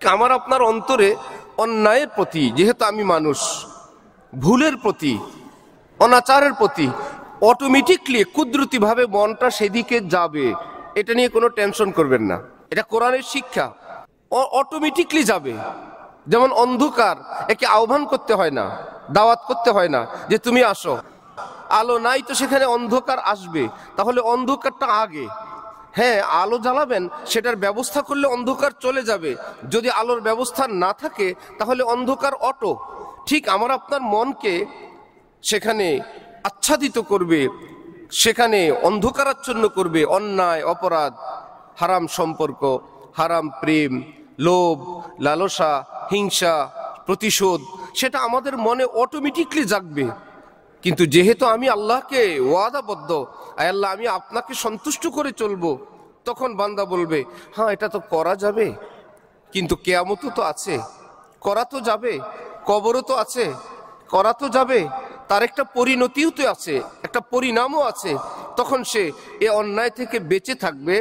আমার আপনার অন্তরে অন্যায়ের প্রতি, যেহেতু আমি মানুষ, ভুলের প্রতি, অনাচারের প্রতি অটোমেটিকলি কুদরতিভাবে মনটা সেদিকে যাবে। এটা নিয়ে কোনো টেনশন করবেন না, এটা কোরআনের শিক্ষা। অটোমেটিকলি যাবে। যেমন অন্ধকার, একে আহ্বান করতে হয় না, দাওয়াত করতে হয় না যে তুমি আসো। আলো নাই তো সেখানে অন্ধকার আসবে, তাহলে অন্ধকারটা আগে। হ্যাঁ, আলো জ্বালাবেন, সেটার ব্যবস্থা করলে অন্ধকার চলে যাবে। যদি আলোর ব্যবস্থা না থাকে তাহলে অন্ধকার অটো। ঠিক আমার আপনার মনকে সেখানে আচ্ছাদিত করবে, সেখানে অন্ধকারাচ্ছন্ন করবে অন্যায়, অপরাধ, হারাম সম্পর্ক, হারাম প্রেম, লোভ, লালসা, হিংসা, প্রতিশোধ, সেটা আমাদের মনে অটোমেটিকলি জাগবে। কিন্তু যেহেতু আমি আল্লাহকে ওয়াদাবদ্ধ, আল্লাহ আমি আপনাকে সন্তুষ্ট করে চলবো, তখন বান্দা বলবে হ্যাঁ এটা তো করা যাবে, কিন্তু কিয়ামতও তো আছে, করা তো যাবে, কবরও তো আছে, করা তো যাবে, তার একটা পরিণতিও তো আছে, একটা পরিণামও আছে। তখন সে এ অন্যায় থেকে বেঁচে থাকবে।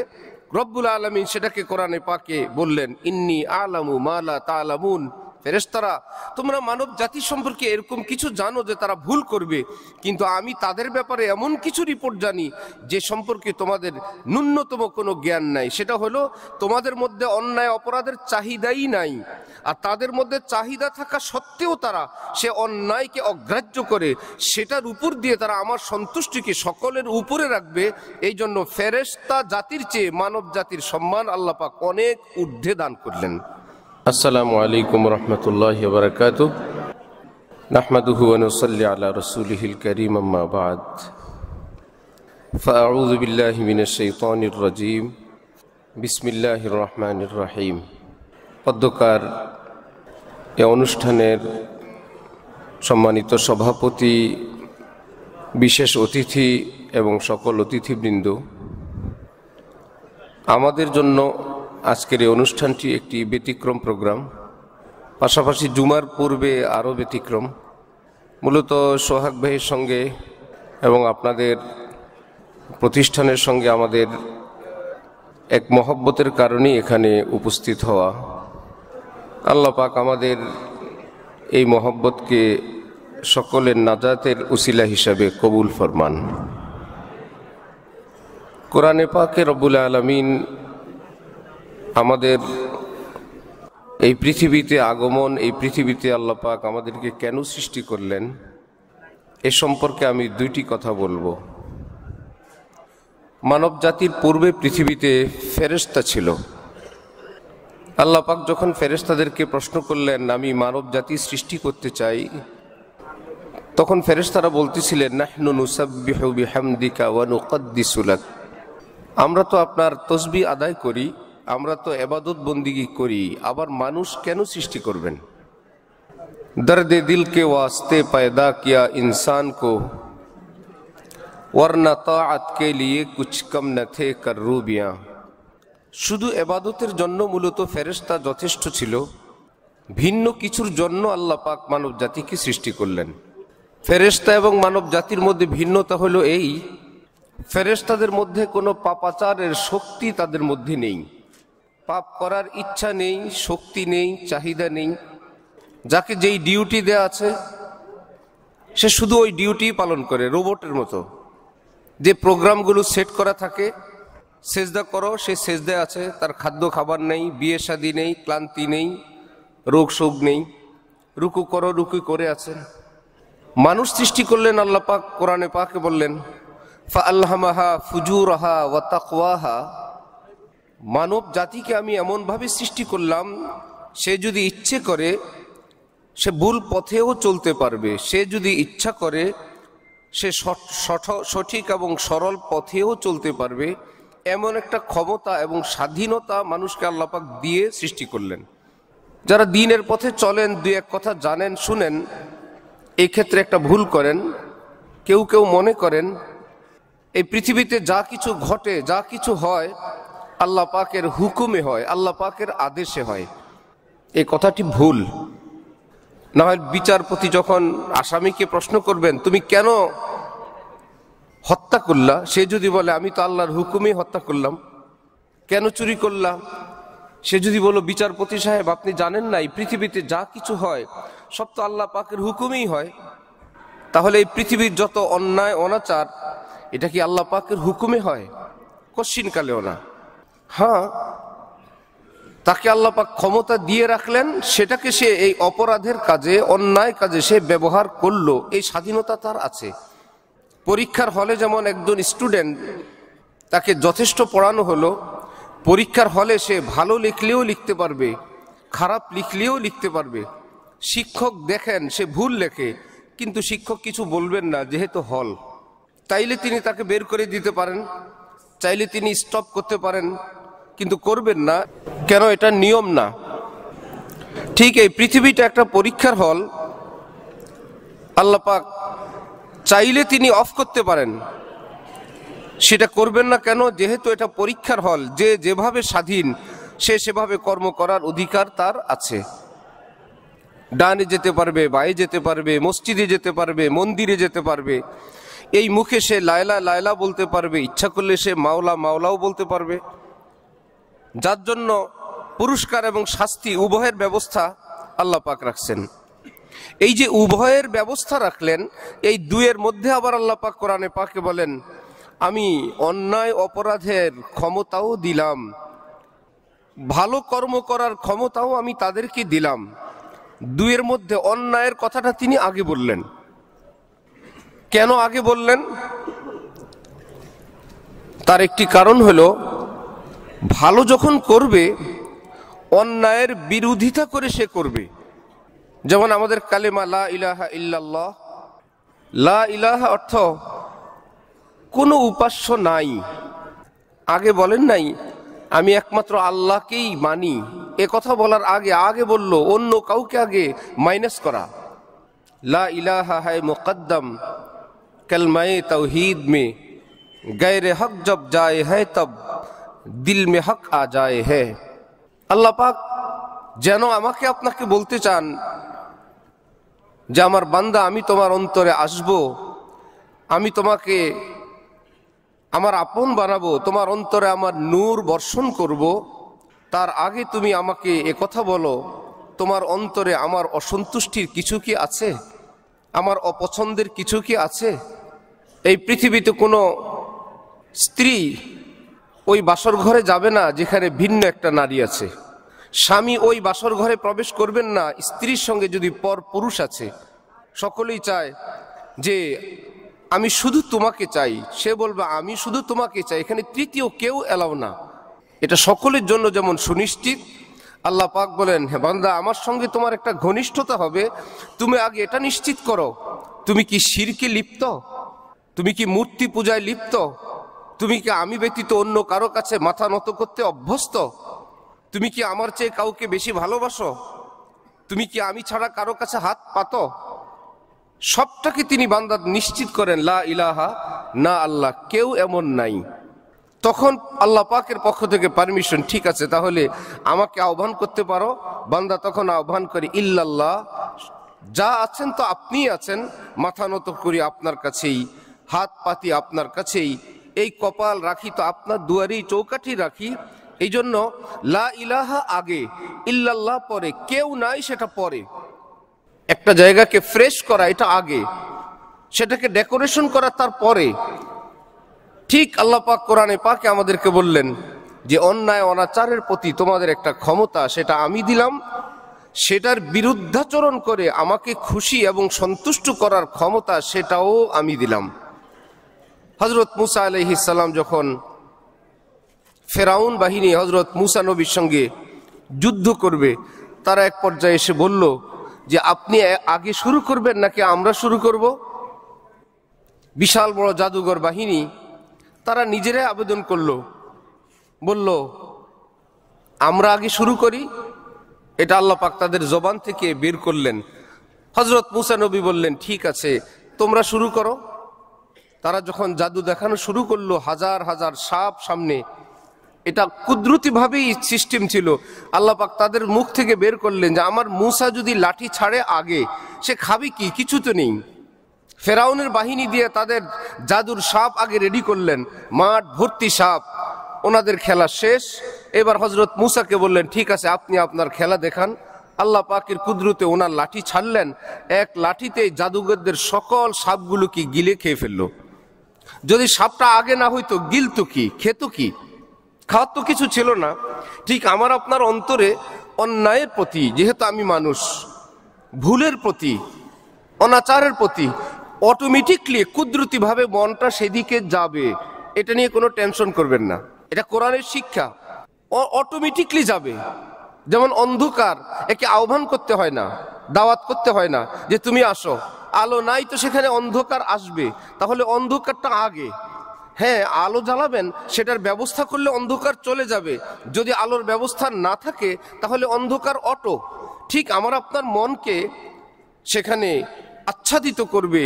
রব্বুল আলামিন সেটাকে কোরআনে পাকে বললেন, ইন্নী আলামু মা লা তা'লামুন। ফেরেশতারা, তোমরা মানব জাতি সম্পর্কে এরকম কিছু জানো যে তারা ভুল করবে, কিন্তু আমি তাদের ব্যাপারে এমন কিছু রিপোর্ট জানি যে সম্পর্কে তোমাদের ন্যূনতম কোনো জ্ঞান নাই। সেটা হলো তোমাদের মধ্যে অন্যায় অপরাধের চাহিদাই নাই, আর তাদের মধ্যে চাহিদা থাকা সত্ত্বেও তারা সে অন্যায়কে অগ্রাহ্য করে সেটার উপর দিয়ে তারা আমার সন্তুষ্টিকে সকলের উপরে রাখবে। এই জন্য ফেরেশতা জাতির চেয়ে মানব জাতির সম্মান আল্লাহ পাক অনেক ঊর্ধ্বে দান করলেন। আসসালামু আলাইকুম রহমতুল্লাহি ওয়া বারাকাতুহু। নাহমাদুহু ওয়া নুসাল্লি আলা রাসূলিহিল কারীম, আম্মা বা'দ। ফাআউযু বিল্লাহি মিনাশ শাইতানির রাজীম। বিসমিল্লাহির রহমানির রহিম। পদ্মকার এ অনুষ্ঠানের সম্মানিত সভাপতি, বিশেষ অতিথি এবং সকল অতিথিবৃন্দ, আমাদের জন্য আজকের এই অনুষ্ঠানটি একটি ব্যতিক্রম প্রোগ্রাম। পাশাপাশি জুমার পূর্বে আরও ব্যতিক্রম। মূলত সোহাগ ভাইয়ের সঙ্গে এবং আপনাদের প্রতিষ্ঠানের সঙ্গে আমাদের এক মহব্বতের কারণেই এখানে উপস্থিত হওয়া। আল্লাহ পাক আমাদের এই মহব্বতকে সকলের নাজাতের উসিলা হিসাবে কবুল ফরমান। কোরআনে পাকে রব্বুল আলামিন আমাদের এই পৃথিবীতে আগমন, এই পৃথিবীতে আল্লাহ পাক আমাদেরকে কেন সৃষ্টি করলেন, এ সম্পর্কে আমি দুইটি কথা বলবো। মানব জাতির পূর্বে পৃথিবীতে ফেরেশতা ছিল। আল্লাহ পাক যখন ফেরেশতাদেরকে প্রশ্ন করলেন আমি মানব জাতি সৃষ্টি করতে চাই, তখন ফেরেশতারা বলতেছিলেন নাহনু নুসাব্বিহু বিহামদিকা ওয়া নুকদ্দিসু লাক। আমরা তো আপনার তসবিহ আদায় করি, আমরা তো ইবাদত বন্দিগি করি, আবার মানুষ কেন সৃষ্টি করবেন? দর্দে দিল কে ওয়াস্তে पैदा किया इंसान को, वरना ताअत के लिए कुछ कम न थे कर्रूबियां। শুধু ইবাদতের জন্য মূলত ফেরেশতা যথেষ্ট ছিল, ভিন্ন কিছুর জন্য আল্লাহ পাক মানব জাতিকে সৃষ্টি করলেন। ফেরেশতা এবং মানব জাতির মধ্যে ভিন্নতা হলো এই, ফেরেশতাদের মধ্যে কোনো পাপাচারের শক্তি তাদের মধ্যে নেই, পাপ করার ইচ্ছা নেই, শক্তি নেই, চাহিদা নেই। যাকে যেই ডিউটি দেয়া আছে সে শুধু ওই ডিউটি পালন করে, রোবটের মতো। যে প্রোগ্রামগুলো সেট করা থাকে, সেজদা করো, সে সেজদায় আছে, তার খাদ্য খাবার নেই, বিয়ে শাদী নেই, ক্লান্তি নেই, রোগ শোক নেই। রুকু করো, রুকু করে আছেন। মানুষ সৃষ্টি করলেন আল্লাহ পাক, কোরআনে পাকে বললেন ফাআলহামাহা ফুজুরাহা ওয়া তাকওয়াহা। মানব জাতিকে আমি এমনভাবে সৃষ্টি করলাম, সে যদি ইচ্ছে করে সে ভুল পথেও চলতে পারবে, সে যদি ইচ্ছা করে সে সঠিক এবং সরল পথেও চলতে পারবে। এমন একটা ক্ষমতা এবং স্বাধীনতা মানুষকে আল্লাহ পাক দিয়ে সৃষ্টি করলেন। যারা দ্বীনের পথে চলেন, দুই এক কথা জানেন, শুনেন, এই ক্ষেত্রে একটা ভুল করেন। কেউ কেউ মনে করেন এই পৃথিবীতে যা কিছু ঘটে, যা কিছু হয় আল্লাহ পাকের হুকুমে হয়, আল্লাহ পাকের আদেশে হয়। এই কথাটি ভুল। না হয় বিচারপতি যখন আসামিকে প্রশ্ন করবেন তুমি কেন হত্যা করলা, সে যদি বলে আমি তো আল্লাহর হুকুমে হত্যা করলাম, কেন চুরি করলাম, সে যদি বলো, বিচারপতি সাহেব আপনি জানেন না এই পৃথিবীতে যা কিছু হয় সব তো আল্লাহ পাকের হুকুমেই হয়, তাহলে এই পৃথিবীর যত অন্যায় অনাচার এটা কি আল্লাহ পাকের হুকুমে হয়? কোশ্চিন কালেও না। হ্যাঁ, তাকে আল্লাহ পাক ক্ষমতা দিয়ে রাখলেন, সেটাকে সে এই অপরাধের কাজে, অন্যায় কাজে সে ব্যবহার করলো, এই স্বাধীনতা তার আছে। পরীক্ষার হলে যেমন একজন স্টুডেন্ট, তাকে যথেষ্ট পড়ানো হলো, পরীক্ষার হলে সে ভালো লিখলেও লিখতে পারবে, খারাপ লিখলেও লিখতে পারবে। শিক্ষক দেখেন সে ভুল লেখে, কিন্তু শিক্ষক কিছু বলবেন না, যেহেতু হল। চাইলে তিনি তাকে বের করে দিতে পারেন, চাইলে তিনি স্টপ করতে পারেন, কিন্তু করবেন না। কেন? এটা নিয়ম না। ঠিক এই পৃথিবীটা একটা পরীক্ষার হল। আল্লাহ পাক চাইলে তিনি অফ করতে পারেন, সেটা করবেন না। কেন? যেহেতু এটা পরীক্ষার হল, যে যেভাবে স্বাধীন সে সেভাবে কর্ম করার অধিকার তার আছে। ডানে যেতে পারবে, বাঁয়ে যেতে পারবে, মসজিদে যেতে পারবে, মন্দিরে যেতে পারবে। এই মুখে সে লায়লা লায়লা বলতে পারবে, ইচ্ছা করলে সে মাওলা মাওলাও বলতে পারবে। যার জন্য পুরস্কার এবং শাস্তি উভয়ের ব্যবস্থা আল্লাহ পাক রাখছেন। এই যে উভয়ের ব্যবস্থা রাখলেন, এই দুয়ের মধ্যে আবার আল্লাহ পাক কোরআনে পাকে বলেন, আমি অন্যায় অপরাধের ক্ষমতাও দিলাম, ভালো কর্ম করার ক্ষমতাও আমি তাদেরকে দিলাম। দুয়ের মধ্যে অন্যায়ের কথাটা তিনি আগে বললেন। কেন আগে বললেন? তার একটি কারণ হলো, ভালো যখন করবে অন্যায়ের বিরোধিতা করে সে করবে। যেমন আমাদের কালেমা লা ইলাহা ইল্লাল্লাহ, লা ইলাহা অর্থ কোনো উপাস্য নাই। আগে বলেন নাই আমি একমাত্র আল্লাহকেই মানি, এ কথা বলার আগে আগে বলল অন্য কাউকে আগে মাইনাস করা। লা ইলাহা है मुकद्दम कलमाए तौहीद में, गैर हक जब जाए है तब दिल में हक आ जाए है। আল্লাহ পাক যেন আমাকে আপনাকে বলতে চান যে আমার বান্দা, আমি তোমার অন্তরে আসব, আমি তোমাকে আমার আপন বানাবো, তোমার অন্তরে আমার নূর বর্ষণ করব। তার আগে তুমি আমাকে একথা বলো, তোমার অন্তরে আমার অসন্তুষ্টির কিছু কি আছে, আমার অপছন্দের কিছু কি আছে? এই পৃথিবীতে কোনো স্ত্রী ওই বাসর ঘরে যাবে না যেখানে ভিন্ন একটা নারী আছে। স্বামী ওই বাসর ঘরে প্রবেশ করবেন না স্ত্রীর সঙ্গে যদি পর পুরুষ আছে। সকলেই চায় যে আমি শুধু তোমাকে চাই, সে বলবে আমি শুধু তোমাকে চাই, এখানে তৃতীয় কেউ এলাও না। এটা সকলের জন্য যেমন সুনিশ্চিত। আল্লাহ পাক বলেন, হে বান্দা, আমার সঙ্গে তোমার একটা ঘনিষ্ঠতা হবে, তুমি আগে এটা নিশ্চিত করো, তুমি কি শিরকে লিপ্ত, তুমি কি মূর্তি পূজায় লিপ্ত, তুমি কি আমি ব্যতীত অন্য কারো কাছে মাথা নত করতে অভ্যস্ত, তুমি কি আমার চেয়ে কাউকে বেশি ভালোবাসো, তুমি কি আমি ছাড়া কারো কাছে হাত পাতো। সবটাকে তিনি বান্দা নিশ্চিত করেন, লা ইলাহা, না আল্লাহ, কেউ এমন নাই। তখন আল্লাহ পাকের পক্ষ থেকে পারমিশন, ঠিক আছে তাহলে আমাকে আহ্বান করতে পারো। বান্দা তখন আহ্বান করে, ইল্লাল্লাহ, যা আছেন তো আপনি আছেন, মাথা নত করি আপনার কাছেই, হাত পাতি আপনার কাছেই, এই কপাল রাখি তো আপনার দুয়ারেই, চৌকাঠি রাখি। এই জন্য লা ইলাহা আগে, ইল্লাল্লাহ পরে, কেউ নাই সেটা পরে। একটা জায়গাকে ফ্রেশ করা এটা আগে, সেটাকে ডেকোরেশন করা তার পরে। ঠিক আল্লাহ পাক কোরআনে পাকে আমাদেরকে বললেন যে অন্যায় অনাচারের প্রতি তোমাদের একটা ক্ষমতা, সেটা আমি দিলাম, সেটার বিরুদ্ধাচরণ করে আমাকে খুশি এবং সন্তুষ্ট করার ক্ষমতা সেটাও আমি দিলাম। হযরত মুসা আলাইহিস সালাম যখন ফেরাউন বাহিনী হযরত মুসা নবীর সঙ্গে যুদ্ধ করবে, তারা এক পর্যায়ে এসে বলল যে আপনি আগে শুরু করবেন নাকি আমরা শুরু করব? বিশাল বড় জাদুঘর বাহিনী, তারা নিজেরাই আবেদন করলো, বলল আমরা আগে শুরু করি। এটা আল্লাহ পাক তাদের জবান থেকে বের করলেন। হযরত মুসা নবী বললেন, ঠিক আছে তোমরা শুরু করো। তারা যখন জাদু দেখানো শুরু করলো, হাজার হাজার সাপ সামনে, এটা কুদরতি ভাবেই সিস্টেম ছিল। আল্লাহ পাক তাদের মুখ থেকে বের করলেন যে আমার মুসা যদি লাঠি ছাড়ে আগে, সে খাবে কি? কিছু তো নেই। ফেরাউনের বাহিনী দিয়ে তাদের জাদুর সাপ আগে রেডি করলেন, মাঠ ভর্তি সাপ। ওনাদের খেলা শেষ। এবার হযরত মূসাকে বললেন, ঠিক আছে আপনি আপনার খেলা দেখান। আল্লাহ পাকের কুদরতে ওনার লাঠি ছাড়লেন, এক লাঠিতে জাদুঘরদের সকল সাপগুলোকে গিলে খেয়ে ফেললো। যদি সাপটা আগে না হইতো গিলতো কি, খেত কি? খাওয়ার তো কিছু ছিল না। ঠিক আমার আপনার অন্তরে অন্যায়ের প্রতি, যেহেতু আমি মানুষ, ভুলের প্রতি, অনাচারের প্রতি অটোমেটিকলি কুদরতি ভাবে মনটা সেদিকে যাবে। এটা নিয়ে কোনো টেনশন করবেন না, এটা কোরআনের শিক্ষা। অটোমেটিকলি যাবে। যেমন অন্ধকার, একে আহ্বান করতে হয় না, দাওয়াত করতে হয় না যে তুমি আসো। আলো নাই তো সেখানে অন্ধকার আসবে, তাহলে অন্ধকারটা আগে। হ্যাঁ, আলো জ্বালাবেন, সেটার ব্যবস্থা করলে অন্ধকার চলে যাবে। যদি আলোর ব্যবস্থা না থাকে তাহলে অন্ধকার অটো। ঠিক আমার আপনার মনকে সেখানে আচ্ছাদিত করবে,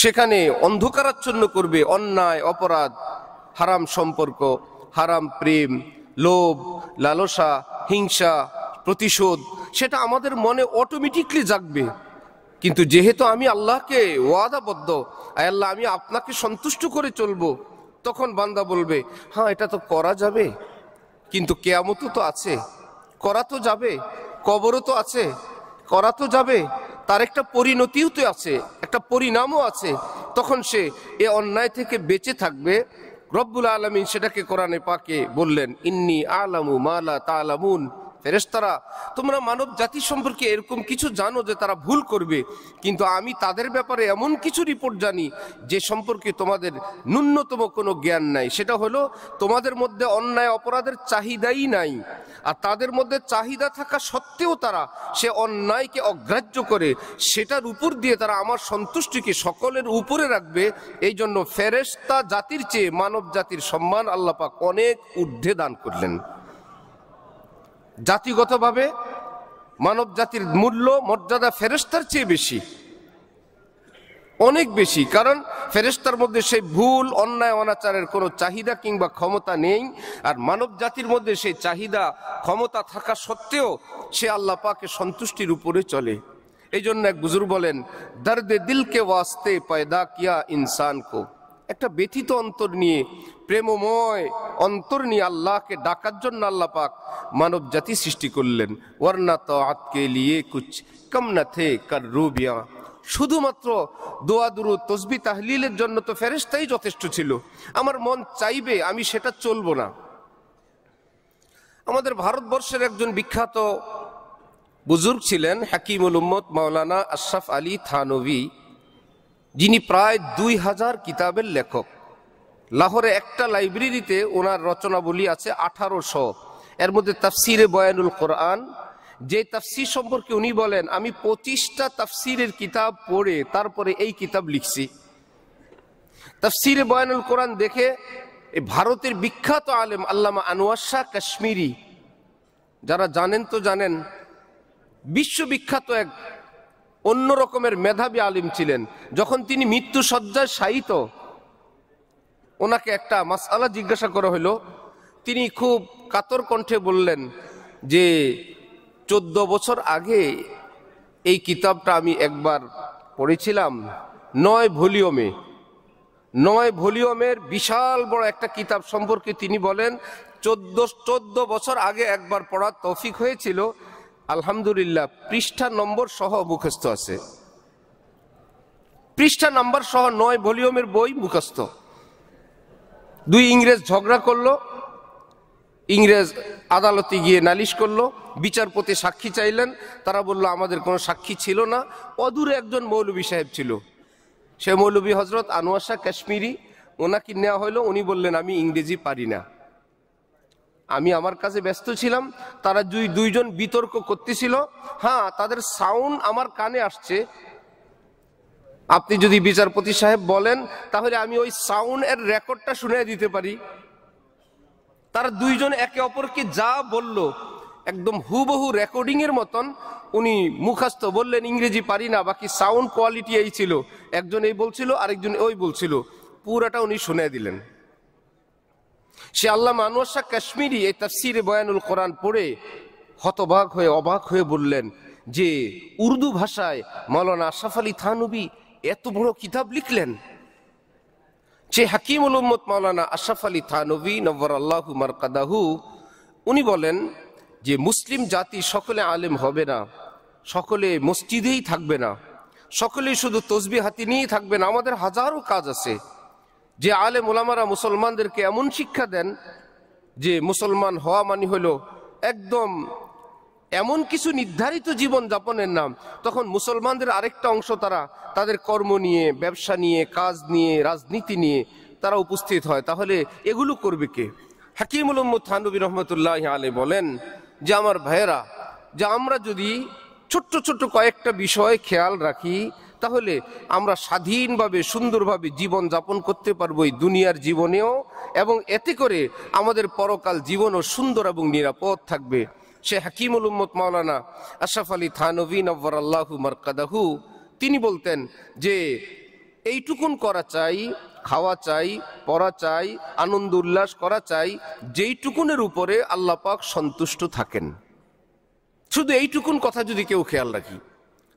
সেখানে অন্ধকারাচ্ছন্ন করবে অন্যায়, অপরাধ, হারাম সম্পর্ক, হারাম প্রেম, লোভ, লালসা, হিংসা, প্রতিশোধ, সেটা আমাদের মনে অটোমেটিকলি জাগবে। কিন্তু যেহেতু আমি আল্লাহকে ওয়াদাবদ্ধ, আল্লাহ আমি আপনাকে সন্তুষ্ট করে চলবো, তখন বান্দা বলবে হ্যাঁ এটা তো করা যাবে, কিন্তু কিয়ামতও তো আছে, করা তো যাবে, কবরও তো আছে, করা তো যাবে, তার একটা পরিণতিও তো আছে, একটা পরিণামও আছে। তখন সে এ অন্যায় থেকে বেঁচে থাকবে। রব্বুল আলামিন সেটাকে কোরআনে পাকে বললেন, ইন্নী আলামু মা লা তা'লামুন। ফেরেশতারা, তোমরা মানব জাতি সম্পর্কে এরকম কিছু জানো যে তারা ভুল করবে, কিন্তু আমি তাদের ব্যাপারে এমন কিছু রিপোর্ট জানি যে সম্পর্কে তোমাদের ন্যূনতম কোনো জ্ঞান নাই। সেটা হলো তোমাদের মধ্যে অন্যায় অপরাধের চাহিদাই নাই, আর তাদের মধ্যে চাহিদা থাকা সত্ত্বেও তারা সে অন্যায়কে অগ্রাহ্য করে সেটার উপর দিয়ে তারা আমার সন্তুষ্টিকে সকলের উপরে রাখবে। এই জন্য ফেরেশতা জাতির চেয়ে মানব জাতির সম্মান আল্লাহ পাক অনেক ঊর্ধ্বে দান করলেন। জাতিগতভাবে মানব জাতির মূল্য মর্যাদা ফেরেশতার চেয়ে বেশি, অনেক বেশি। কারণ ফেরেশতার মধ্যে সেই ভুল, অন্যায়, অনাচারের কোনো চাহিদা কিংবা ক্ষমতা নেই, আর মানব জাতির মধ্যে সেই চাহিদা, ক্ষমতা থাকা সত্ত্বেও সে আল্লাহ পাকের সন্তুষ্টির উপরে চলে। এই জন্য এক বুজুর্গ বলেন, দর্দে দিল কে ওয়াস্তে পয়দা কিয়া ইনসান কো। একটা ব্যথিত অন্তর নিয়ে, প্রেমময় অন্তর নিয়ে আল্লাহকে ডাকার জন্য আল্লাহ পাক মানব জাতি সৃষ্টি করলেন। ওয়ারনা তাআত কে লিয়ে কুছ কম না থে কর রুবিয়া। শুধুমাত্র দোয়া দুরূদ তসবিহ তাহলিলের জন্য তো ফেরেশতাই যথেষ্ট ছিল। আমার মন চাইবে, আমি সেটা চলবো না। আমাদের ভারতবর্ষের একজন বিখ্যাত বুজুর্গ ছিলেন হাকিমুল উম্মত মাওলানা আশরাফ আলী থানভী, যিনি প্রায় 2000 কিতাবের লেখক। লাহোরে একটা লাইব্রেরিতে ওনার রচনাবলী আছে 1800। এর মধ্যে তাফসিরে বয়ানুল কোরআন, যে তাফসির সম্পর্কে উনি বলেন আমি 25টা তাফসিরের কিতাব পড়ে তারপরে এই কিতাব লিখছি। তাফসিরে বয়ানুল কোরআন দেখে এই ভারতের বিখ্যাত আলেম আল্লামা আনোয়ার শাহ কাশ্মীরি, যারা জানেন তো জানেন, বিশ্ববিখ্যাত এক অন্য রকমের মেধাবী আলিম ছিলেন। যখন তিনি মৃত্যু শয্যায় শায়িত, ওনাকে একটা মাসআলা জিজ্ঞাসা করা হলো। তিনি খুব কাতর কণ্ঠে বললেন যে 14 বছর আগে এই কিতাবটা আমি একবার পড়েছিলাম, 9 ভলিউমে, 9 ভলিউমের বিশাল বড় একটা কিতাব সম্পর্কে তিনি বলেন 14 বছর আগে একবার পড়ার তৌফিক হয়েছিল। আলহামদুলিল্লাহ, পৃষ্ঠা নম্বর সহ মুখস্থ আছে, পৃষ্ঠা নাম্বার সহ 9 ভলিউমের বই মুখস্থ। 2 ইংরেজ ঝগড়া করলো, ইংরেজ আদালতে গিয়ে নালিশ করলো, বিচারপতি সাক্ষী চাইলেন, তারা বলল আমাদের কোনো সাক্ষী ছিল না। অদূরে একজন মৌলভী সাহেব ছিল, সে মৌলভী হজরত আনোয়ার শাহ কাশ্মীরি, ওনাকে নেওয়া হলো। উনি বললেন আমি ইংরেজি পারি না, আমি আমার কাছে ব্যস্ত ছিলাম। তারা দুইজন বিতর্ক করতেছিল। হ্যাঁ, তাদের সাউন্ড আমার কানে আসছে, আপনি যদি বিচারপতি সাহেব বলেন তাহলে আমি ওই সাউন্ড এর রেকর্ডটা শুনে দিতে পারি। তারা দুইজন একে অপরকে যা বলল একদম হুবহু রেকর্ডিং এর মতন উনি মুখস্থ বললেন, ইংরেজি পারি না, বাকি সাউন্ড কোয়ালিটি এই ছিল, একজন এই বলছিল আরেকজন ওই বলছিল, পুরাটা উনি শুনে দিলেন। সে আল্লামা আনোয়ার শাহ কাশ্মীরি এই তাফসিরে বয়ানুল কোরআন পড়ে হতবাক হয়ে অবাক হয়ে বললেন যে উর্দু ভাষায় মাওলানা আশরাফ আলী থানভী এত বড় কিতাব লিখলেন। সে হাকিমুল উম্মত মাওলানা আশরাফ আলী থানভী নওয়ারাল্লাহু মারকাদাহু উনি বলেন যে মুসলিম জাতি সকলে আলেম হবে না, সকলে মসজিদেই থাকবে না, সকলেই শুধু তসবিহ হাতে নিয়েই থাকবে না। আমাদের হাজারো কাজ আছে। যে আলেম ওলামারা মুসলমানদেরকে এমন শিক্ষা দেন যে মুসলমান হওয়া মানে হলো একদম এমন কিছু নির্ধারিত জীবন যাপনের নাম, তখন মুসলমানদের আরেকটা অংশ তারা তাদের কর্ম নিয়ে, ব্যবসা নিয়ে, কাজ নিয়ে, রাজনীতি নিয়ে তারা উপস্থিত হয়। তাহলে এগুলো করবে কে? হাকিমুল উম্মত থানভী রহমতুল্লাহ আলাইহি বলেন যে আমার ভাইয়েরা, যে আমরা যদি ছোট্ট ছোট্ট কয়েকটা বিষয় খেয়াল রাখি তাহলে আমরা স্বাধীনভাবে সুন্দরভাবে জীবন যাপন করতে পারবো এই দুনিয়ার জীবনেও, এবং এতে করে আমাদের পরকাল জীবনও সুন্দর এবং নিরাপদ থাকবে। সে হাকিমুল উম্মত মাওলানা আশরাফ আলী থানভী নওয়ারাল্লাহু মারকাদাহু তিনি বলতেন যে এইটুকুন করা চাই, খাওয়া চাই, পড়া চাই, আনন্দ উল্লাস করা চাই যেইটুকুনের উপরে আল্লাহ পাক সন্তুষ্ট থাকেন। শুধু এইটুকুন কথা যদি কেউ খেয়াল রাখি,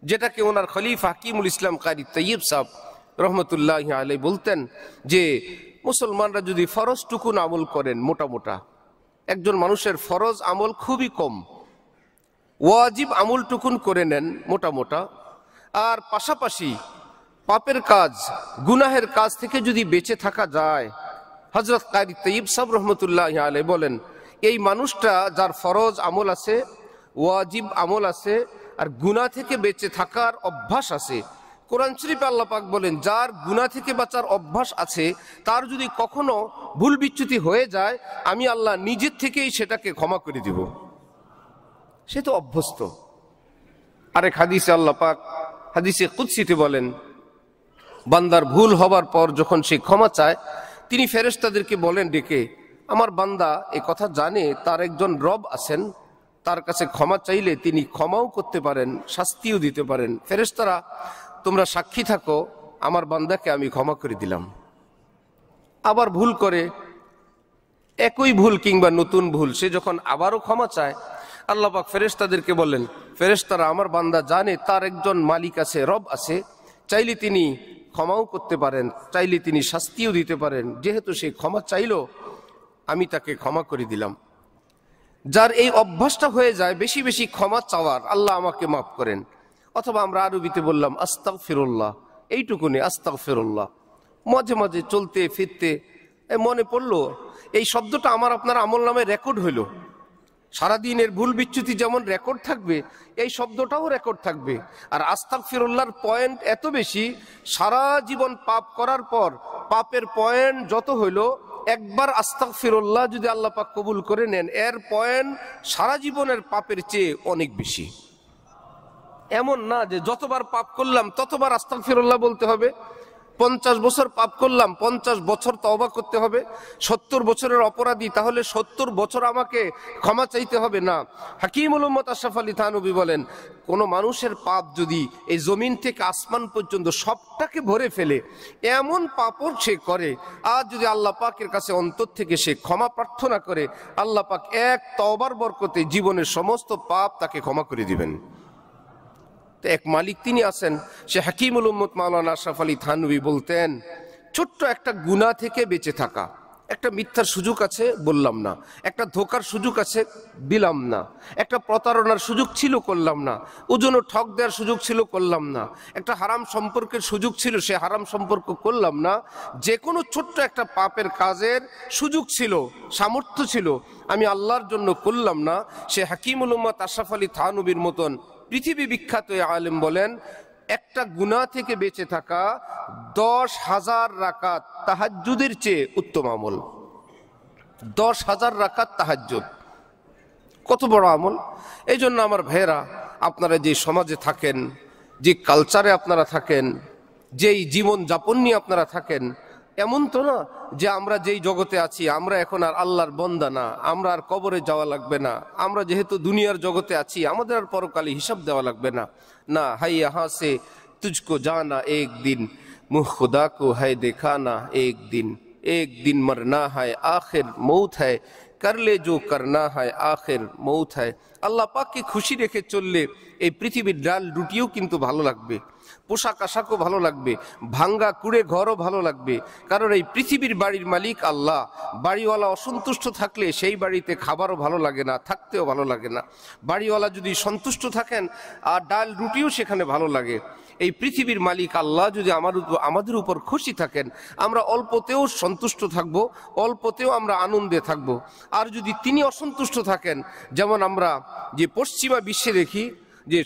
যেটাকে ওনার খলিফা হাকিমুল ইসলাম কারি তৈয়ব সাহেব রহমতুল্লাহ আলাইহি বলতেন যে মুসলমানরা যদি ফরজ টুকুন আমল করেন, মোটা মোটা একজন মানুষের ফরজ আমল খুবই কম, ওয়াজিব আমল টুকুন করে নেন মোটা মোটা, আর পাশাপাশি পাপের কাজ, গুনাহের কাজ থেকে যদি বেঁচে থাকা যায়, হযরত কারি তৈয়ব সাহেব রহমতুল্লাহ আলাইহি বলেন এই মানুষটা যার ফরজ আমল আছে, ওয়াজিব আমল আছে, আর গুনাহ থেকে বেঁচে থাকার অভ্যাস আছে। কোরআন শরীফে আল্লাহ পাক বলেন যার গুনাহ থেকে বাঁচার অভ্যাস আছে তার যদি কখনো ভুল বিচ্যুতি হয়ে যায় আমি আল্লাহ নিজের থেকেই সেটাকে ক্ষমা করে দিব, সে তো অভ্যস্ত। আরেক হাদিসে আল্লাহ পাক হাদিসে কুদসিতে বলেন বান্দার ভুল হবার পর যখন সে ক্ষমা চায় তিনি ফেরেশতাদেরকে বলেন ডেকে, আমার বান্দা এ কথা জানে তার একজন রব আছেন, তার কাছে ক্ষমা চাইলে তিনি ক্ষমাও করতে পারেন, শাস্তিও দিতে পারেন। ফেরেশতারা তোমরা সাক্ষী থাকো আমার বান্দাকে আমি ক্ষমা করে দিলাম। আবার ভুল করে, একই ভুল কিংবা নতুন ভুল, সে যখন আবারও ক্ষমা চায় আল্লাহ পাক ফেরেশতাদেরকে বলেন ফেরেশতারা আমার বান্দা জানে তার একজন মালিক আছে, রব আছে, চাইলে তিনি ক্ষমাও করতে পারেন, চাইলে তিনি শাস্তিও দিতে পারেন, যেহেতু সে ক্ষমা চাইলো আমি তাকে ক্ষমা করে দিলাম। যার এই অভ্যাসটা হয়ে যায় বেশি বেশি ক্ষমা চাওয়ার, আল্লাহ আমাকে মাফ করেন, অথবা আমরা আরবিতে বললাম আস্তাগফিরুল্লাহ, এইটুকুনি আস্তাগফিরুল্লাহ, মাঝে মাঝে চলতে ফিরতে মনে পড়লো এই শব্দটা আমার আপনার আমল নামে রেকর্ড হইল। সারাদিনের ভুল বিচ্যুতি যেমন রেকর্ড থাকবে এই শব্দটাও রেকর্ড থাকবে। আর আস্তাগফিরুল্লাহর পয়েন্ট এত বেশি, সারা জীবন পাপ করার পর পাপের পয়েন্ট যত হইল একবার আস্তাগফিরুল্লাহ যদি আল্লাহ পাক কবুল করে নেন এর পয়েন্ট সারা জীবনের পাপের চেয়ে অনেক বেশি। এমন না যে যতবার পাপ করলাম ততবার আস্তাগফিরুল্লাহ বলতে হবে, 50 বছর পাপ করলাম 50 বছর তওবা করতে হবে, 70 বছরের অপরাধী তাহলে 70 বছর আমাকে ক্ষমা চাইতে হবে না। হাকিমুল উম্মত আশরাফ আলী থানভী বলেন কোন মানুষের পাপ যদি এই জমিন থেকে আসমান পর্যন্ত সবটাকে ভরে ফেলে এমন পাপও সে করে, আর যদি আল্লাহ পাকের কাছে অন্তর থেকে সে ক্ষমা প্রার্থনা করে আল্লাহ পাক এক তওবার বরকতে জীবনের সমস্ত পাপ তাকে ক্ষমা করে দিবেন। এক মালিক তিনি আছেন, সে হাকিমুল উম্মত মাওলানা আশরাফ আলী থানভী বলতেন ছোট্ট একটা গুনাহ থেকে বেঁচে থাকা, একটা মিথ্যার সুযোগ আছে বললাম না, একটা ধোকার সুযোগ আছে দিলাম না, একটা প্রতারণার সুযোগ ছিল করলাম না, ওজনও ঠক দেওয়ার সুযোগ ছিল করলাম না, একটা হারাম সম্পর্কের সুযোগ ছিল সে হারাম সম্পর্ক করলাম না, যে কোনো ছোট্ট একটা পাপের কাজের সুযোগ ছিল, সামর্থ্য ছিল, আমি আল্লাহর জন্য করলাম না। সে হাকিমুল উম্মত আশরাফ আলী থানভীর মতন পৃথিবী বিখ্যাত আলেম বলেন একটা গুনাহ থেকে বেঁচে থাকা 10,000 রাকাত তাহাজ্জুদের চেয়ে উত্তম আমল। 10,000 রাকাত তাহাজ্জুদ কত বড় আমল! এই জন্য আমার ভাইয়েরা, আপনারা যে সমাজে থাকেন, যে কালচারে আপনারা থাকেন, যেই জীবন যাপন নিয়ে আপনারা থাকেন, এমন তো না যে আমরা যেই জগতে আছি আমরা এখন আর আল্লাহর বান্দা না, আমরা আর কবরে যাওয়া লাগবে না, আমরা যেহেতু দুনিয়ার জগতে আছি আমাদের আর পরকালে হিসাব দেওয়া লাগবে না। না, হাই यहाँ से तुझको जाना एक दिन, मुँह खुदा को है दिखाना एक दिन मरना है आखिर मौत है, कर ले जो करना है आखिर मौत है। আল্লাহ পাককে খুশি রেখে চললে এই পৃথিবীর ডাল রুটিও কিন্তু ভালো লাগবে, পোশাক আশাকও ভালো লাগবে, ভাঙ্গা কুড়ে ঘরও ভালো লাগবে। কারণ এই পৃথিবীর বাড়ির মালিক আল্লাহ। বাড়িওয়ালা অসন্তুষ্ট থাকলে সেই বাড়িতে খাবারও ভালো লাগে না, থাকতেও ভালো লাগে না। বাড়িওয়ালা যদি সন্তুষ্ট থাকেন আর ডাল রুটিও সেখানে ভালো লাগে। এই পৃথিবীর মালিক আল্লাহ যদি আমাদের উপর খুশি থাকেন, আমরা অল্পতেও সন্তুষ্ট থাকব, অল্পতেও আমরা আনন্দে থাকব। আর যদি তিনি অসন্তুষ্ট থাকেন, যেমন আমরা যে পশ্চিমা বিশ্বে দেখি যে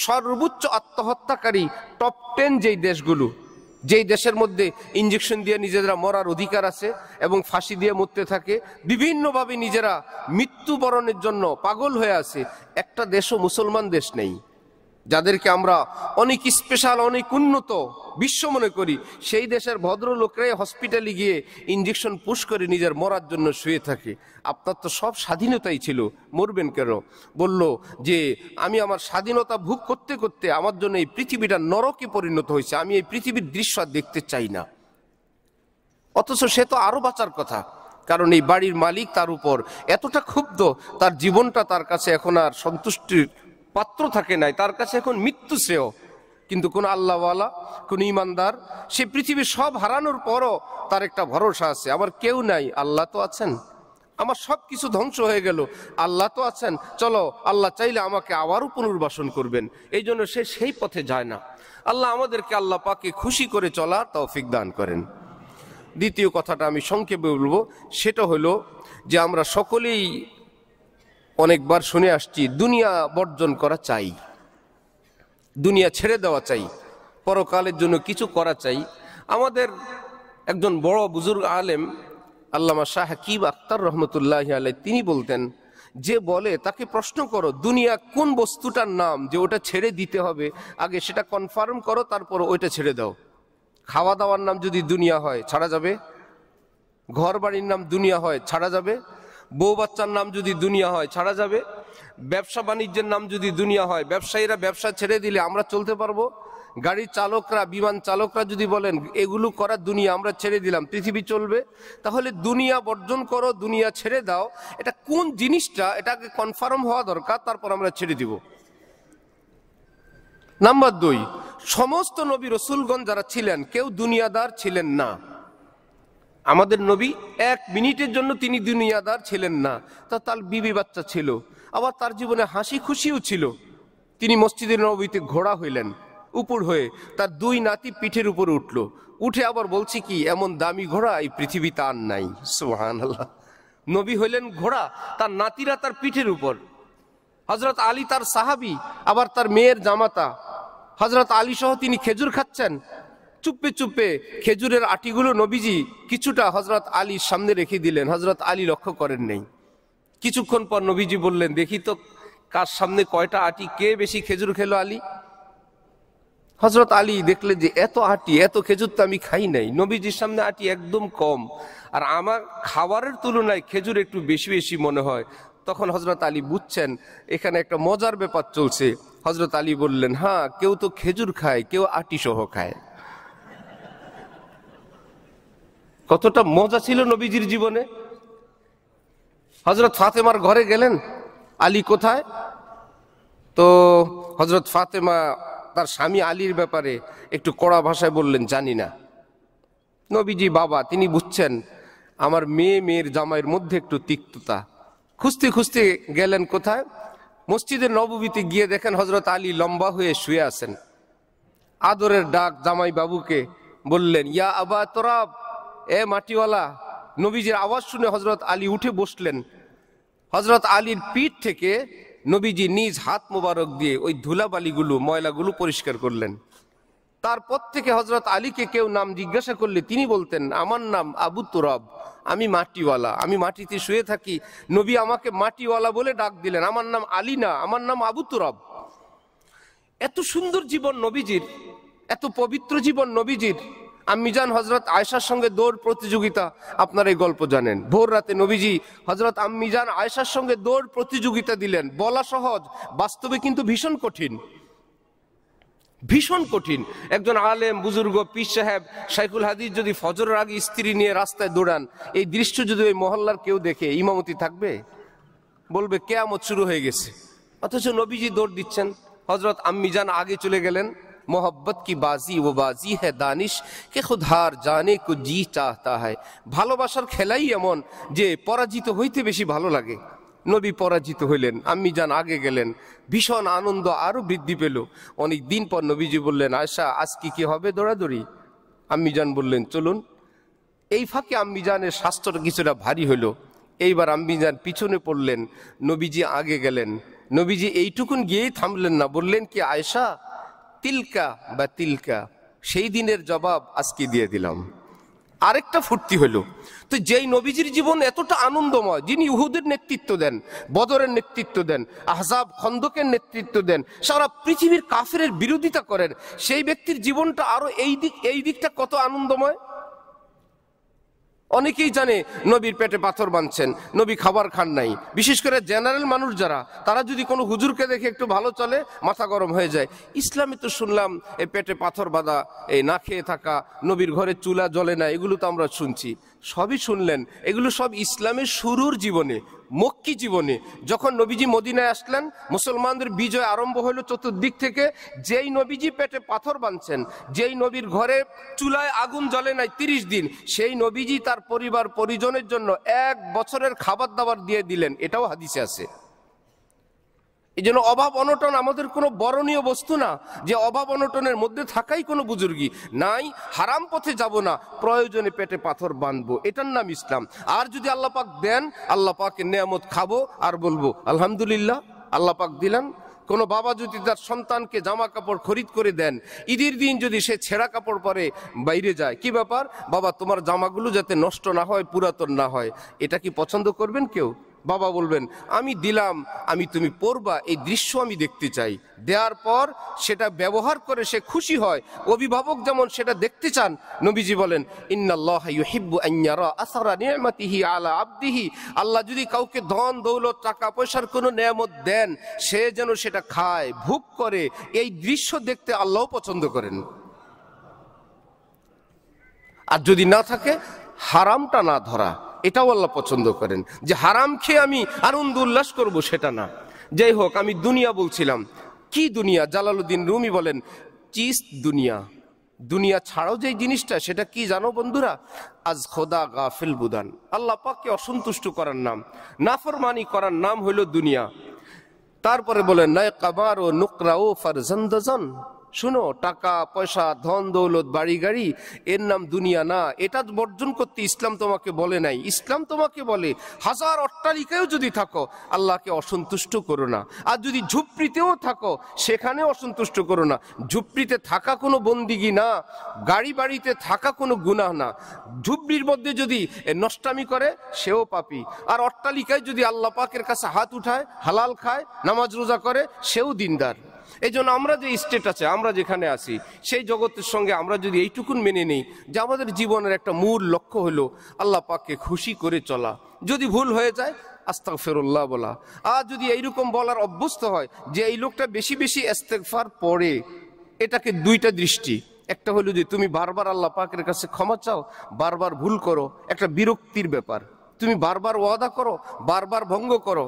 সর্বোচ্চ আত্মহত্যাকারী টপ 10 যেই দেশগুলো, যেই দেশের মধ্যে ইঞ্জেকশন দিয়ে নিজেরা মরার অধিকার আছে এবং ফাঁসি দিয়ে মরতে থাকে, বিভিন্নভাবে নিজেরা মৃত্যুবরণের জন্য পাগল হয়ে আছে, একটা দেশও মুসলমান দেশ নেই। যাদেরকে আমরা অনেক স্পেশাল, অনেক উন্নত বিশ্ব মনে করি, সেই দেশের ভদ্রলোকরাই হসপিটালে গিয়ে ইঞ্জেকশন পুশ করে নিজের মরার জন্য শুয়ে থাকে। আপনার তো সব স্বাধীনতাই ছিল, মরবেন কেন? বলল যে আমি আমার স্বাধীনতা ভোগ করতে করতে আমার জন্য এই পৃথিবীটা নরকে পরিণত হয়েছে, আমি এই পৃথিবীর দৃশ্য আর দেখতে চাই না। অথচ সে তো আরো বাঁচার কথা, কারণ এই বাড়ির মালিক তার উপর এতটা ক্ষুব্ধ, তার জীবনটা তার কাছে এখন আর সন্তুষ্টির পাত্র থাকে নাই, তার কাছে এখন মৃত্যু শ্রেয়। কিন্তু কোন আল্লাহওয়ালা, কোন ইমানদার, সে পৃথিবীর সব হারানোর পরও তার একটা ভরসা আছে, আমার কেউ নাই, আল্লাহ তো আছেন। আমার সব কিছু ধ্বংস হয়ে গেল, আল্লাহ তো আছেন, চলো আল্লাহ চাইলে আমাকে আবারও পুনর্বাসন করবেন। এই জন্য সে সেই পথে যায় না। আল্লাহ আমাদেরকে আল্লাহ পাকে খুশি করে চলার তৌফিক দান করেন। দ্বিতীয় কথাটা আমি সংক্ষেপে বলবো, সেটা হলো যে আমরা সকলেই অনেকবার শুনে আসছি দুনিয়া বর্জন করা চাই, দুনিয়া ছেড়ে দেওয়া চাই, পরকালের জন্য কিছু করা চাই। আমাদের একজন বড় বুজুর্গ আলেম আল্লামা শাহ হাকিম আখতার রহমতুল্লাহ আলাইহি তিনি বলতেন, যে বলে তাকে প্রশ্ন করো দুনিয়া কোন বস্তুটার নাম যে ওটা ছেড়ে দিতে হবে, আগে সেটা কনফার্ম করো, তারপর ওইটা ছেড়ে দাও। খাওয়া দাওয়ার নাম যদি দুনিয়া হয় ছাড়া যাবে, ঘর বাড়ির নাম দুনিয়া হয় ছাড়া যাবে, বউ বাচ্চার নাম যদি দুনিয়া হয় ছাড়া যাবে, ব্যবসা বাণিজ্যের নাম যদি দুনিয়া হয়, ব্যবসায়ীরা ব্যবসা ছেড়ে দিলে আমরা চলতে পারবো, গাড়ির চালকরা, বিমান চালকরা যদি বলেন এগুলো করার দুনিয়া আমরা ছেড়ে দিলাম, পৃথিবী চলবে। তাহলে দুনিয়া বর্জন করো, দুনিয়া ছেড়ে দাও, এটা কোন জিনিসটা এটাকে কনফার্ম হওয়া দরকার, তারপর আমরা ছেড়ে দিব। নাম্বার 2, সমস্ত নবী রসুলগণ যারা ছিলেন কেউ দুনিয়াদার ছিলেন না। আমাদের নবী 1 মিনিটের জন্য তিনি দুনিয়াদার ছিলেন না। তার বিবি বাচ্চা ছিল, আবার তার জীবনে হাসি খুশিও ছিল। তিনি মসজিদের নববীতে ঘোড়া হইলেন, উপর হয়ে তার 2 নাতি পিঠের উপর উঠলো, উঠে আবার বলছি কি এমন দামি ঘোড়া এই পৃথিবীতে আর নাই। সুবহানাল্লাহ। নবী হইলেন ঘোড়া, তার নাতিরা তার পিঠের উপর। হযরত আলী তার সাহাবী, আবার তার মেয়ের জামাতা। হযরত আলী সহ তিনি খেজুর খাচ্ছেন, চুপে চুপে খেজুরের আটিগুলো নবীজি কিছুটা হযরত আলীর সামনে রেখে দিলেন, হযরত আলী লক্ষ্য করেন নাই। কিছুক্ষণ পর নবীজি বললেন, দেখি তো কার সামনে কয়টা আটি, কে বেশি খেজুর খেলো আলী। হযরত আলী দেখলেন যে এত আটি, এত খেজুর তো আমি খাই নাই, নবীজির সামনে আটি একদম কম, আর আমার খাবারের তুলনায় খেজুর একটু বেশি বেশি মনে হয়। তখন হযরত আলী বুঝছেন এখানে একটা মজার ব্যাপার চলছে। হযরত আলী বললেন, হ্যাঁ, কেউ তো খেজুর খায়, কেউ আটি সহ খায়। কতটা মজা ছিল নবীজির জীবনে। হযরত ফাতেমার ঘরে গেলেন, আলী কোথায়? তো হযরত ফাতেমা তার স্বামী আলীর ব্যাপারে একটু কড়া ভাষায় বললেন, জানি না। নবীজি বাবা, তিনি বুঝছেন আমার মেয়ের জামাইয়ের মধ্যে একটু তিক্ততা। খুঁজতে খুঁজতে গেলেন কোথায়? মসজিদের নববীতে গিয়ে দেখেন হযরত আলী লম্বা হয়ে শুয়ে আছেন। আদরের ডাক জামাই বাবুকে, বললেন, ইয়া আবা তোরাব, এ মাটিওয়ালা। নবীজির আওয়াজ শুনে হযরত আলী উঠে বসলেন। হযরত আলীর পিঠ থেকে নবীজি নিজ হাত মোবারক দিয়ে ওই ধুলাবালিগুলো, ময়লাগুলো পরিষ্কার করলেন। তারপর থেকে হযরত আলীকে কেউ নাম জিজ্ঞাসা করলে তিনি বলতেন, আমার নাম আবু তুরাব, আমি মাটিওয়ালা, আমি মাটিতে শুয়ে থাকি। নবী আমাকে মাটিওয়ালা বলে ডাক দিলেন, আমার নাম আলী না, আমার নাম আবু তুরাব। এত সুন্দর জীবন নবীজির, এত পবিত্র জীবন নবীজির। আম্মিজান হযরত আয়েশার সঙ্গে দৌড় প্রতিযোগিতা, আপনারা এই গল্প জানেন। ভোর রাতে নবীজি হযরত আম্মিজান আয়েশার সঙ্গে দৌড় প্রতিযোগিতা দিলেন। বলা সহজ, বাস্তবে কিন্তু ভীষণ কঠিন, ভীষণ কঠিন। একজন আলেম, বুজুর্গ, পীর সাহেব, শাইখুল হাদিস যদি ফজরের আগে স্ত্রী নিয়ে রাস্তায় দৌড়ান, এই দৃশ্য যদি ওই মহল্লার কেউ দেখে, ইমামতি থাকবে? বলবে কিয়ামত শুরু হয়ে গেছে। অথচ নবীজি দৌড় দিচ্ছেন। হযরত আম্মিজান আগে চলে গেলেন, मोहब्बत की बाजी वो बाजी है दानिश के खुद हार जाने को जी चाहता है। ভালোবাসার খেলাই এমন যে পরাজিত হইতে বেশি ভালো লাগে। নবী পরাজিত হইলেন, আম্মি জান আগে গেলেন, ভীষণ আনন্দ আরো বৃদ্ধি পেল। অনেক দিন পর নবীজি বললেন, আয়েশা আজকে কি হবে দৌড়াদৌড়ি? আম্মি জান বললেন চলুন। এই ফাঁকে আম্মি জানের স্বাস্থ্যটা কিছুটা ভারী হলো। এইবার আম্মি জান পিছনে পড়লেন, নবীজি আগে গেলেন। নবীজি এইটুকুন গিয়েই থামলেন না, বললেন কি আয়েশা তিলকা বা তিলকা, সেই দিনের জবাব আজকে দিয়ে দিলাম। আরেকটা ফুর্তি হলো। তো যেই নবীজির জীবন এতটা আনন্দময়, যিনি উহুদের নেতৃত্ব দেন, বদরের নেতৃত্ব দেন, আহজাব খন্দকের নেতৃত্ব দেন, সারা পৃথিবীর কাফেরের বিরোধিতা করেন, সেই ব্যক্তির জীবনটা আরো এই দিকটা কত আনন্দময়। অনেকেই জানে নবীর পেটে পাথর বাঁধছেন, নবী খাবার খান নাই। বিশেষ করে জেনারেল মানুষ যারা, তারা যদি কোনো হুজুরকে দেখে একটু ভালো চলে মাথা গরম হয়ে যায়। ইসলামে তো শুনলাম এই পেটে পাথর বাঁধা, এই না খেয়ে থাকা, নবীর ঘরে চুলা জ্বলে না, এগুলো তো আমরা শুনছি। সবই শুনলেন, এগুলো সব ইসলামের শুরুর জীবনে, মক্কি জীবনে। যখন নবীজি মদিনায় আসলেন, মুসলমানদের বিজয় আরম্ভ হলো চতুর্দিক থেকে। যেই নবীজি পেটে পাথর বাঁধছেন, যেই নবীর ঘরে চুলায় আগুন জ্বলে নাই 30 দিন, সেই নবীজি তার পরিবার পরিজনের জন্য 1 বছরের খাবার দাবার দিয়ে দিলেন, এটাও হাদিসে আছে। এই জন্য অভাব অনটন আমাদের কোনো বরণীয় বস্তু না, যে অভাব অনটনের মধ্যে থাকাই কোনো বুজুর্গি নাই। হারাম পথে যাব না, প্রয়োজনে পেটে পাথর বাঁধবো, এটার নাম ইসলাম। আর যদি আল্লাহ পাক দেন, আল্লাহ পাকের নেয়ামত খাবো আর বলবো আলহামদুলিল্লাহ, আল্লাহ পাক দিলেন। কোনো বাবা যদি তার সন্তানকে জামা কাপড় খরিদ করে দেন, ঈদের দিন যদি সে ছেঁড়া কাপড় পরে বাইরে যায়, কি ব্যাপার বাবা, তোমার জামাগুলো যাতে নষ্ট না হয়, পুরাতন না হয়, এটা কি পছন্দ করবেন কেউ? বাবা বলবেন আমি দিলাম, আমি তুমি পরবা, এই দৃশ্য আমি দেখতে চাই। দেওয়ার পর সেটা ব্যবহার করে সে খুশি হয়, অভিভাবক যেমন সেটা দেখতে চান। নবীজি বলেন ইন্নাল্লাহা ইউহিব্বু আন ইয়ারা আসারা নি'মাতিহি আলা আবদিহি, আল্লাহ যদি কাউকে ধন দৌলত টাকা পয়সার কোনো নেয়ামত দেন, সে যেন সেটা খায়, ভোগ করে, এই দৃশ্য দেখতে আল্লাহও পছন্দ করেন। আর যদি না থাকে, হারামটা না ধরা, এটাও আল্লাহ পছন্দ করেন। যে হারাম খেয়ে আমি আনন্দ উল্লাস করব, সেটা না। যাই হোক, আমি দুনিয়া বলছিলাম। কি দুনিয়া? জালালউদ্দিন রুমি বলেন চিস দুনিয়া, দুনিয়া ছাড়াও যে জিনিসটা, সেটা কি জানো বন্ধুরা? আজ খোদা গাফিল বুদান, আল্লাহ পাককে অসন্তুষ্ট করার নাম, নাফরমানি করার নাম হইল দুনিয়া। তারপরে বলেন নয় কাবার ও নুকরা ও ফারজান্দাজান, শুনো, টাকা পয়সা ধন দৌলত বাড়ি গাড়ি, এর নাম দুনিয়া না। এটা বর্জন করতে ইসলাম তোমাকে বলে নাই। ইসলাম তোমাকে বলে হাজার অট্টালিকায়ও যদি থাকো, আল্লাহকে অসন্তুষ্ট করো না। আর যদি ঝুপড়িতেও থাকো, সেখানে অসন্তুষ্ট করো না। ঝুপড়িতে থাকা কোনো বন্দিগি না, গাড়ি বাড়িতে থাকা কোনো গুনাহ না। ঝুপড়ির মধ্যে যদি নষ্টামি করে, সেও পাপী। আর অট্টালিকায় যদি আল্লাহ পাকের কাছে হাত উঠায়, হালাল খায়, নামাজ রোজা করে, সেও দিনদার। এই জন্য আমরা যে স্টেট আছে, আমরা যেখানে আছি, সেই জগতের সঙ্গে আমরা যদি এইটুকুন মেনে নেই যে আমাদের জীবনের একটা মূল লক্ষ্য হলো আল্লাহ পাককে খুশি করে চলা। যদি ভুল হয়ে যায়, আস্তাগফিরুল্লাহ বলা। আর যদি এইরকম বলার অভ্যস্ত হয় যে এই লোকটা বেশি বেশি ইস্তেগফার পড়ে, এটাকে দুইটা দৃষ্টি। একটা হলো যে তুমি বারবার আল্লাহ পাকের কাছে ক্ষমা চাও, বারবার ভুল করো, একটা বিরক্তির ব্যাপার। তুমি বারবার ওয়াদা করো, বারবার ভঙ্গ করো,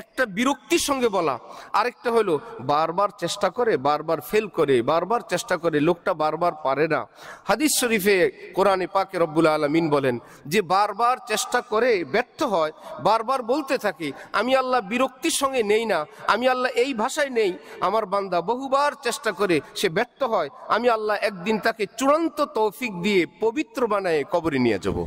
একটা বিরক্তির সঙ্গে বলা। আরেকটা হলো বারবার চেষ্টা করে, বারবার ফেল করে, বারবার চেষ্টা করে, লোকটা বারবার পারে না। হাদিস শরীফে কোরআনে পাকে রব্বুল আলামিন বলেন যে বারবার চেষ্টা করে ব্যর্থ হয়, বারবার বলতে থাকে আমি আল্লাহ বিরক্তির সঙ্গে নেই না, আমি আল্লাহ এই ভাষায় নেই। আমার বান্দা বহুবার চেষ্টা করে সে ব্যর্থ হয়, আমি আল্লাহ একদিন তাকে চূড়ান্ত তৌফিক দিয়ে পবিত্র বানায় কবরে নিয়ে যাব।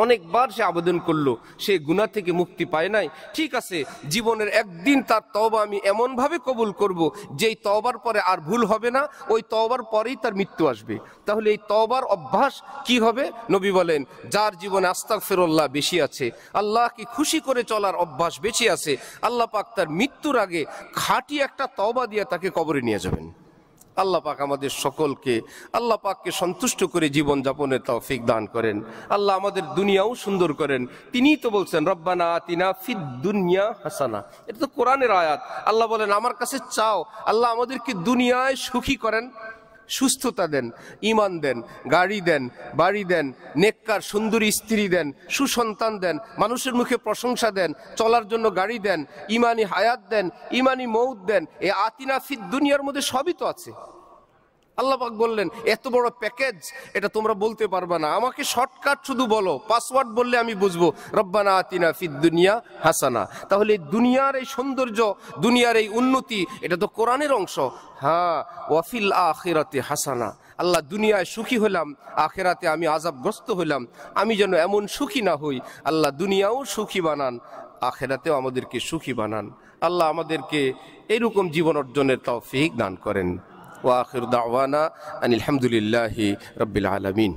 অনেকবার সে আবেদন করলো, সে গুনাহ থেকে মুক্তি পায় নাই। ঠিক আছে, জীবনের একদিন তার তওবা আমি এমন ভাবে কবুল করব, যেই তওবার পরে আর ভুল হবে না, ওই তওবার পরেই তার মৃত্যু আসবে। তাহলে এই তওবার অভ্যাস কি হবে? নবী বলেন যার জীবনে আস্তাগফিরুল্লাহ বেশি আছে, আল্লাহকে খুশি করে চলার অভ্যাস বেশি আছে, আল্লাহ পাক তার মৃত্যুর আগে খাঁটি একটা তওবা দিয়ে তাকে কবরে নিয়ে যাবেন। আল্লাহ পাক আমাদের সকলকে আল্লাহ পাককে সন্তুষ্ট করে জীবন যাপনের তৌফিক দান করেন। আল্লাহ আমাদের দুনিয়াও সুন্দর করেন। তিনিই তো বলছেন রব্বানা আতিনা ফিদ দুনিয়া হাসানা, এটা তো কোরআনের আয়াত। আল্লাহ বলেন আমার কাছে চাও, আল্লাহ আমাদেরকে দুনিয়ায় সুখী করেন। সুস্থতা দেন, ঈমান দেন, গাড়ি দেন, বাড়ি দেন, নেককার সুন্দরী স্ত্রী দেন, সুসন্তান দেন, মানুষের মুখে প্রশংসা দেন, চলার জন্য গাড়ি দেন, ইমানি হায়াত দেন, ইমানি মৌত দেন। এ আতিনা ফিদ দুনিয়ার মধ্যে সবই তো আছে। আল্লাহ পাক বললেন এত বড় প্যাকেজ এটা তোমরা বলতে পারবে না, আমাকে শর্টকাট শুধু বলো, পাসওয়ার্ড বললে আমি বুঝবো, রব্বানা আতিনা ফিদ দুনিয়া হাসানা। তাহলে দুনিয়ার এই সৌন্দর্য, দুনিয়ার এই উন্নতি, এটা তো কোরআনের অংশ। হ্যাঁ, ওয়াফিল আখিরাতে হাসানা, আল্লাহ দুনিয়ায় সুখী হলাম, আখিরাতে আমি আযাবগ্রস্ত হলাম, আমি যেন এমন সুখী না হই। আল্লাহ দুনিয়াও সুখী বানান, আখিরাতেও আমাদেরকে সুখী বানান। আল্লাহ আমাদেরকে এরকম জীবন অর্জনের তৌফিক দান করেন। ওয়া আখিরু দাওয়ানা আনিল হামদুলিল্লাহি রাব্বিল আলামিন।